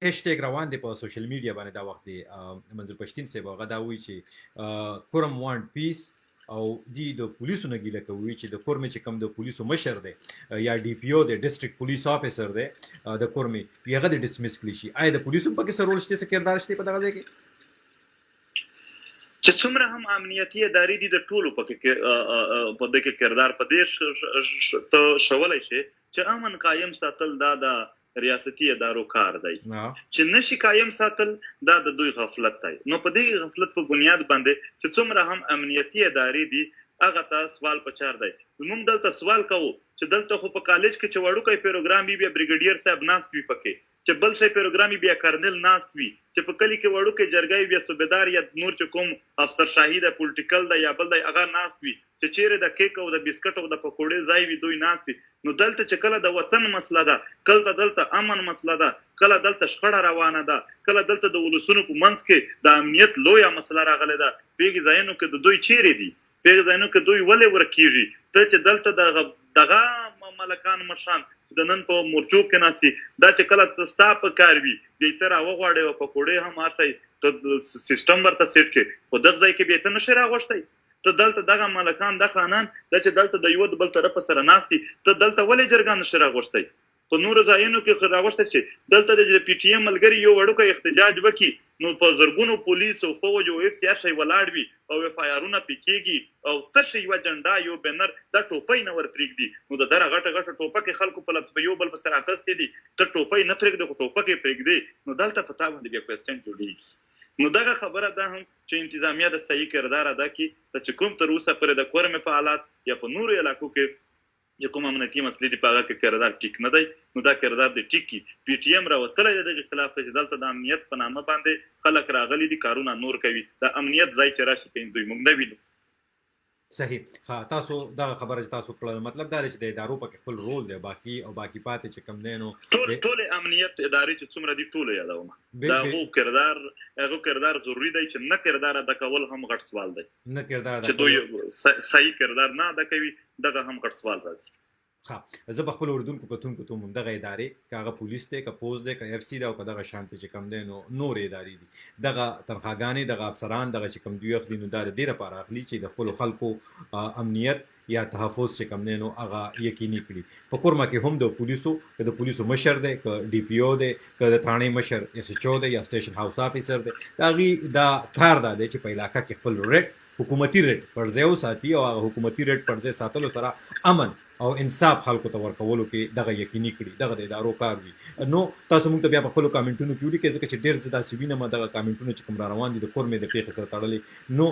هشټیګ روان دی په سوشل میډیا باندې دا وخت دی منظور پښتين صاحب هغه دا وایي چې کورم وانټ پیس او د پولیسو نه ګیله کوي چې د کورمې چې کوم د پولیسو مشر دی یا ډي پی او دی ډیسټریکټ پولیس افیسر دی د کورمې هغه د ډسمس کړي شي آیا د پولیسو په کې څه رول شته څه کردار شته په دغه ځای کې چې څومره هم امنیتي ادارې دي د ټولو په دې کې کردار په دې ته شولای شي چې امن قایم ساتل دا د ریاستي ادارو کار دی چې نشي قایم ساتل دا د دوی غفلت دی نو په دې غفلت په بنیاد باندې چې څومره هم امنیتي ادارې دي هغه ته سوال پچار دی موږ دلته سوال کوو چې دلته خو په کالج کې چې وړوکی پروګرام بیا بریګیډیر صاحب ناست وي پکې چې بل شي پروګرام بیا کرنل ناست وي چې په کلی کې وړوکی جرګای بیا صوبیدار یا نور چې کوم افسر شاهي د پولیټیکل د یا بل د هغه ناست وي چې چیرې د کیک او د بسکټ او د پکوړې ځای وي دوی ناست وي نو دلته چې کله د وطن مسله ده کله دلته امن مسله ده کله دلته شخړه روانه ده کله دلته د ولسونو په منځ کې د امنیت لویه مسله راغله ده پیګ ځایونو کې د دوی چیرې دي پیګ ځایونو کې دوی ولې ورکیږي ته چې دلته دغه ملکان مشان د نن په مورچو کې ناڅي دا چې کله ستا په کار وي دې تر هغه غواړي او پکوړې هم آسي ته سیستم ورته سیټ کې خو دغه ځای کې به ته نشي راغوښتي ته دلته دغه ملکان د خانان د چې دلته د یو د بل طرف سره ناستي ته دلته ولې جرګان نشي راغوښتي په نور ځایونو کې راغوښتي چې دلته د پی ټی ایم ملګری یو وړوکی احتجاج وکي نو په زرګونو پولیس او فوج او اف سی آر شي ولاړ وي او اف آی آرونه پکېږي او څه یو جنډا یو بنر د ټوپۍ نه ور پرېږدي نو د دره غټه غټه ټوپکې خلکو په یو بل په سر اخستې دي ته ټوپۍ نه پرېږدي خو ټوپکې پرېږدي نو دلته په تا باندې بیا کوېسچن جوړېږي نو دغه خبره ده هم چې انتظامیه د صحیح کردار ادا کړي چې کوم تر اوسه پورې د کورمې په حالات یا په نورو علاقو کې چې کوم امنیتي مسلې دي په هغه کې کردار ټیک نه دی نو دا کردار د ټیک پی ټی ایم راوتلی دی دغه خلاف ته چې دلته د امنیت په نامه باندې خلک راغلي دي کارونه نور کوي د امنیت ځای چې راشي کوي دوی موږ نه وینو صحیح ها تاسو دا خبره چې تاسو کړل مطلب دا دی چې د ادارو پکې خپل رول دی باقي پاتې چې کم دی نو ټول امنیت ادارې چې څومره دي ټول یادومه دا هغه کردار ضروری دی چې نه کردار ادا کول هم غټ سوال دی نه کردار چې دوی صحیح کردار نه ادا کوي دغه هم غټ سوال راځي ها زه په خپل اردوونکو کتونکو ته هم دغه ادارې کاغه پولیس ته کا پوز ده کا اف سی دا او دغه شانتي چې کم دی نو نور ادارې دي دغه تنخواګانې دغه افسران دغه چې کم دوی اخلي نو دا ډیره لپاره اخلي چې د خپل خلکو امنیت یا تحفظ چې کم دی نو هغه یقیني کړي په کورما کې هم د پولیسو مشر دی ک ډي پی او دی ک د ثانه مشر اس ایچ او دی یا سټیشن هاوس افیسر دی دا کار دا دی چې په علاقې کې خپل ریټ حکومتي ریټ پر ځای ساتي او هغه حکومتي ریټ پر ځای ساتلو سره امن او انصاف خلکو ته ورکولو کې دغه یقیني کړي دغه د ادارو کار وي نو تاسو موږ ته بیا په خپل کامنټونو کې ولیکئ ځکه چې ډېر زیات سوینه ما دغه کامنټونو چې کوم را روان دي د کورمې د پیښې سره تړلې نو